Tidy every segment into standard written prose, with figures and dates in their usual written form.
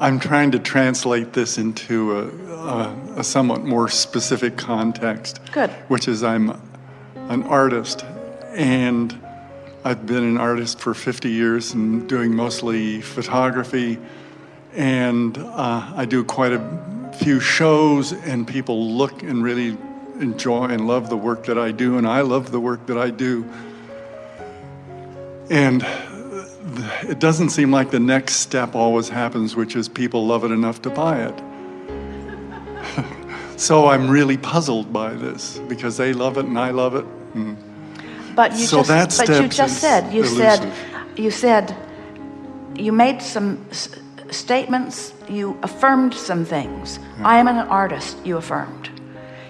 I'm trying to translate this into a somewhat more specific context. Good. Which is I'm an artist, and I've been an artist for 50 years and doing mostly photography, and I do quite a few shows, and people look and really enjoy and love the work that I do, and I love the work that I do. And it doesn't seem like the next step always happens, which is people love it enough to buy it. So I'm really puzzled by this, because they love it and I love it. But you so you said you made some statements, you affirmed some things. Yeah. I am an artist, you affirmed.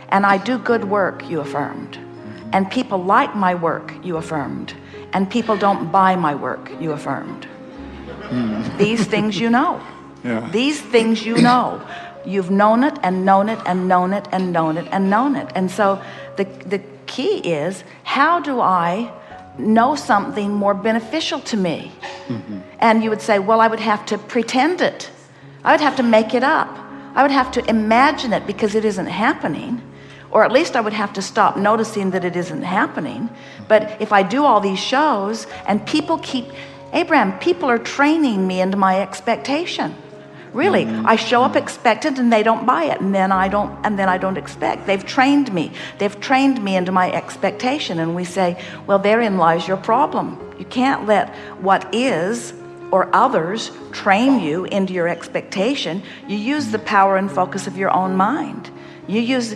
And I do good work, you affirmed. And people like my work, you affirmed. And people don't buy my work, you affirmed. These things you know. Yeah. These things you know. You've known it and known it and known it and known it and known it. And so the key is, how do I know something more beneficial to me? And you would say, well, I would have to pretend it. I would have to make it up. I would have to imagine it because it isn't happening. Or at least I would have to stop noticing that it isn't happening. But if I do all these shows and people people are training me into my expectation. Really, I show up expectant and they don't buy it, and then I don't expect. They've trained me. They've trained me into my expectation, and we say, well, therein lies your problem. You can't let what is or others train you into your expectation. You use the power and focus of your own mind. You use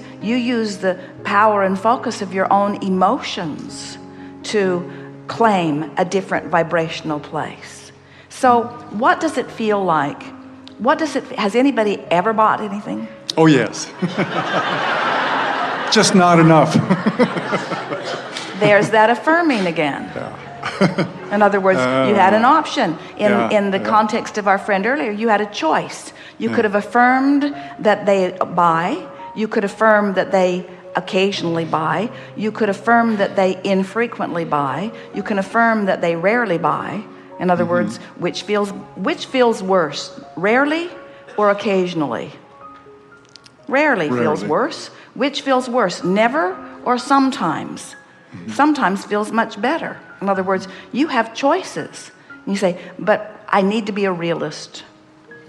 the power and focus of your own emotions to claim a different vibrational place. So what does it feel like? Has anybody ever bought anything? Oh, yes. Just not enough. There's that affirming again. Yeah. In other words, you had an option. In the context of our friend earlier, you had a choice. You could have affirmed that they buy. You could affirm that they occasionally buy. You could affirm that they infrequently buy. You can affirm that they rarely buy. In other words, which feels worse, rarely or occasionally? Rarely feels worse. Which feels worse, never or sometimes? Sometimes feels much better. In other words, you have choices. And you say, but I need to be a realist.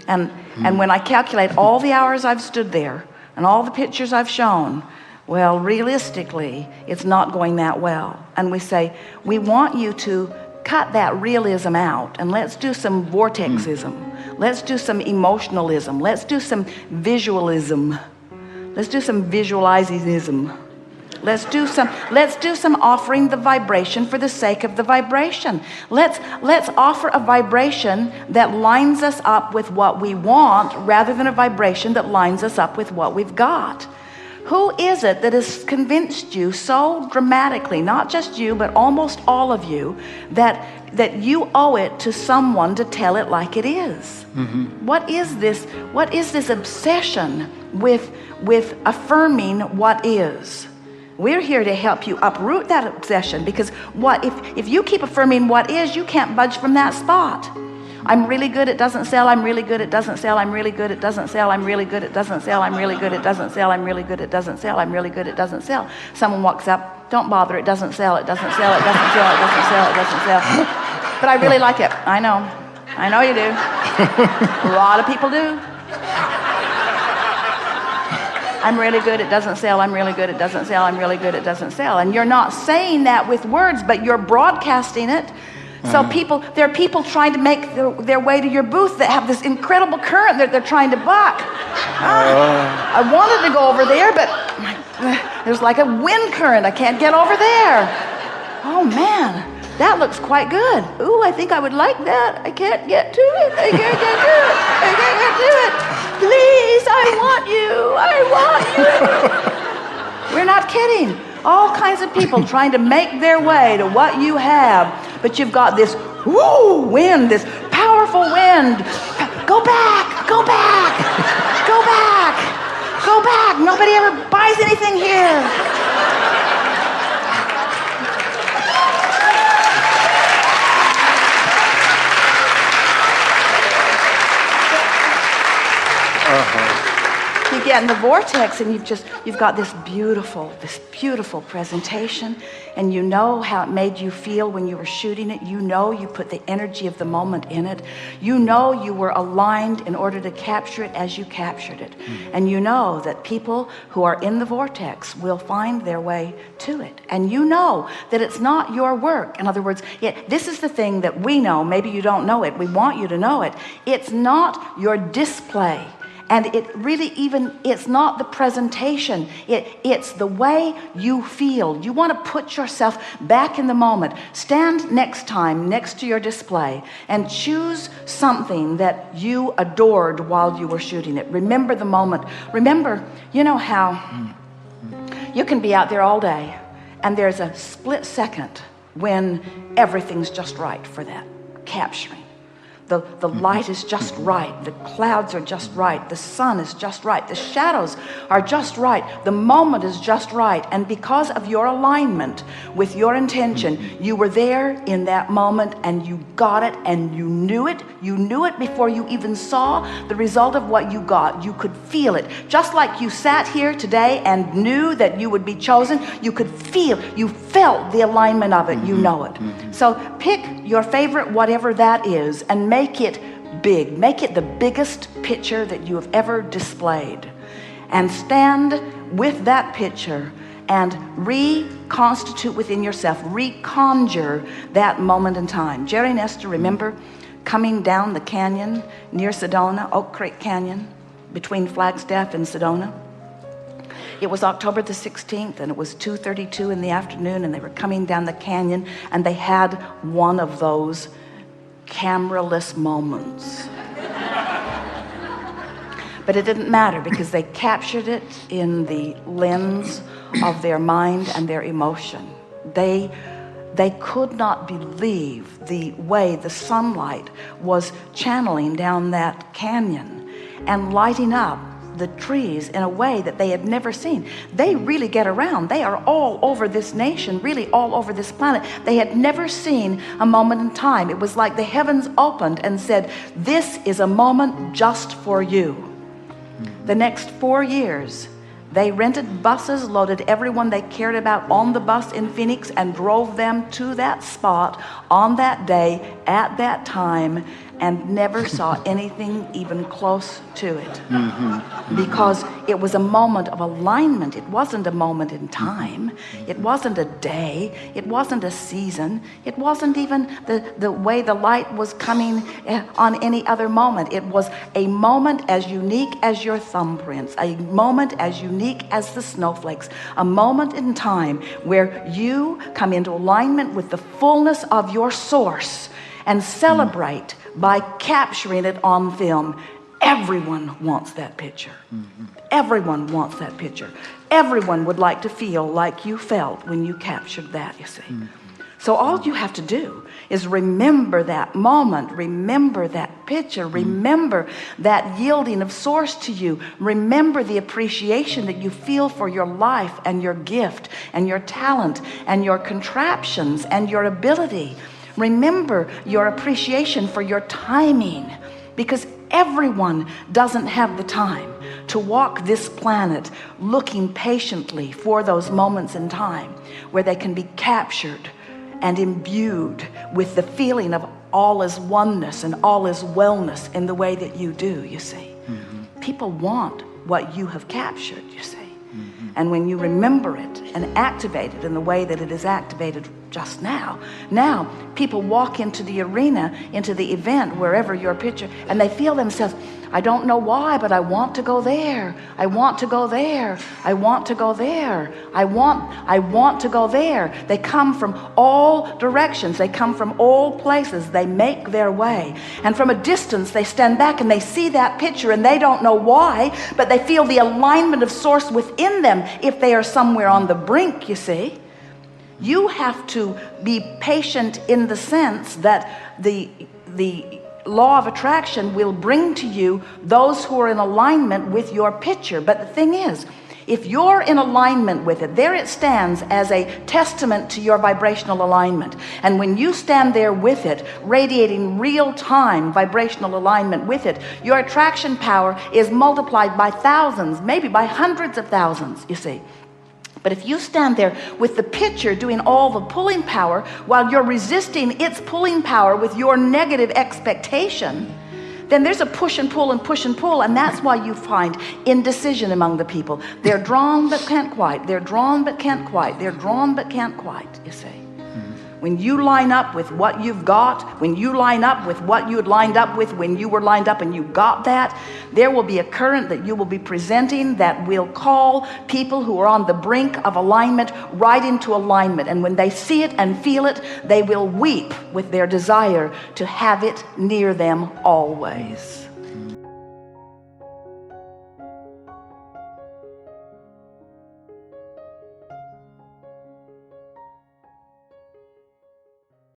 And when I calculate all the hours I've stood there and all the pictures I've shown, well, realistically, it's not going that well. And we say, we want you to cut that realism out, and let's do some vortexism. Let's do some emotionalism. Let's do some visualism. Let's do some visualizing-ism. Let's do some offering the vibration for the sake of the vibration. Let's offer a vibration that lines us up with what we want rather than a vibration that lines us up with what we've got. Who is it that has convinced you so dramatically, not just you, but almost all of you, that you owe it to someone to tell it like it is? What is this obsession with affirming what is? We're here to help you uproot that obsession, because if you keep affirming what is, you can't budge from that spot. I'm really good, it doesn't sell. I'm really good, it doesn't sell. I'm really good, it doesn't sell. I'm really good, it doesn't sell. I'm really good, it doesn't sell. I'm really good, it doesn't sell. I'm really good, it doesn't sell. Someone walks up, don't bother, it doesn't sell, it doesn't sell, it doesn't sell, it doesn't sell, it doesn't sell. But I really like it. I know you do. A lot of people do. I'm really good, it doesn't sell. I'm really good, it doesn't sell. I'm really good, it doesn't sell. And you're not saying that with words, but you're broadcasting it. So there are people trying to make their way to your booth that have this incredible current that they're trying to buck. I wanted to go over there, but there's like a wind current. I can't get over there. Oh man, that looks quite good. Ooh, I think I would like that. I can't get to it. I can't get to it. I can't get to it. Please, I want you. I want you. We're not kidding. All kinds of people trying to make their way to what you have, but you've got this wind, this powerful wind. Go back, go back, go back, go back. Nobody ever buys anything here. You get in the vortex and you've got this beautiful presentation, and you know how it made you feel when you were shooting it. You know you put the energy of the moment in it. You know you were aligned in order to capture it as you captured it. And you know that people who are in the vortex will find their way to it. And you know that it's not your work. In other words, this is the thing that we know. Maybe you don't know it. We want you to know it. It's not your display. And it's not the presentation. It's the way you feel. You want to put yourself back in the moment. Stand next time next to your display and choose something that you adored while you were shooting it. Remember the moment. Remember, you know how you can be out there all day and there's a split second when everything's just right for that capturing. The light is just right. The clouds are just right. The sun is just right. The shadows are just right. The moment is just right. And because of your alignment with your intention, you were there in that moment and you got it and you knew it. You knew it before you even saw the result of what you got. You could feel it. Just like you sat here today and knew that you would be chosen, you felt the alignment of it. You know it. So pick your favorite, whatever that is, and make it big. Make it the biggest picture that you have ever displayed. And stand with that picture and reconstitute within yourself, reconjure that moment in time. Jerry Nestor, remember coming down the canyon near Sedona, Oak Creek Canyon, between Flagstaff and Sedona? It was October the 16th, and it was 2:32 in the afternoon, and they were coming down the canyon, and they had one of those cameraless moments. But it didn't matter because they captured it in the lens of their mind and their emotion. They could not believe the way the sunlight was channeling down that canyon and lighting up the trees in a way that they had never seen. They really get around. They are all over this nation, really all over this planet. They had never seen a moment in time. It was like the heavens opened and said, this is a moment just for you. The next 4 years, they rented buses, loaded everyone they cared about on the bus in Phoenix, and drove them to that spot on that day at that time, and never saw anything even close to it. Because it was a moment of alignment. It wasn't a moment in time. It wasn't a day. It wasn't a season. It wasn't even the way the light was coming on any other moment. It was a moment as unique as your thumbprints, a moment as unique as the snowflakes, a moment in time where you come into alignment with the fullness of your source and celebrate by capturing it on film. Everyone wants that picture. Everyone wants that picture. Everyone would like to feel like you felt when you captured that, you see. So all you have to do is remember that moment, remember that picture, remember that yielding of source to you, remember the appreciation that you feel for your life and your gift and your talent and your contraptions and your ability. Remember your appreciation for your timing, because everyone doesn't have the time to walk this planet looking patiently for those moments in time where they can be captured and imbued with the feeling of all is oneness and all is wellness in the way that you do, you see. People want what you have captured, you see. And when you remember it and activate it in the way that it is activated just now people walk into the arena, into the event, wherever your picture, and they feel themselves, I don't know why, but I want to go there. I want to go there. I want to go there. I want to go there. They come from all directions. They come from all places. They make their way. And from a distance, they stand back and they see that picture, and they don't know why, but they feel the alignment of source within them if they are somewhere on the brink, you see. You have to be patient in the sense that the law of attraction will bring to you those who are in alignment with your picture. But the thing is, If you're in alignment with it, there it stands as a testament to your vibrational alignment. And when you stand there with it, radiating real-time vibrational alignment with it, your attraction power is multiplied by thousands, maybe by hundreds of thousands, you see. But if you stand there with the pitcher doing all the pulling power while you're resisting its pulling power with your negative expectation, then there's a push and pull and push and pull, and that's why you find indecision among the people. They're drawn but can't quite. They're drawn but can't quite. They're drawn but can't quite, you see. When you line up with what you've got, when you line up with what you had lined up with when you were lined up and you got that, there will be a current that you will be presenting that will call people who are on the brink of alignment right into alignment. And when they see it and feel it, they will weep with their desire to have it near them always.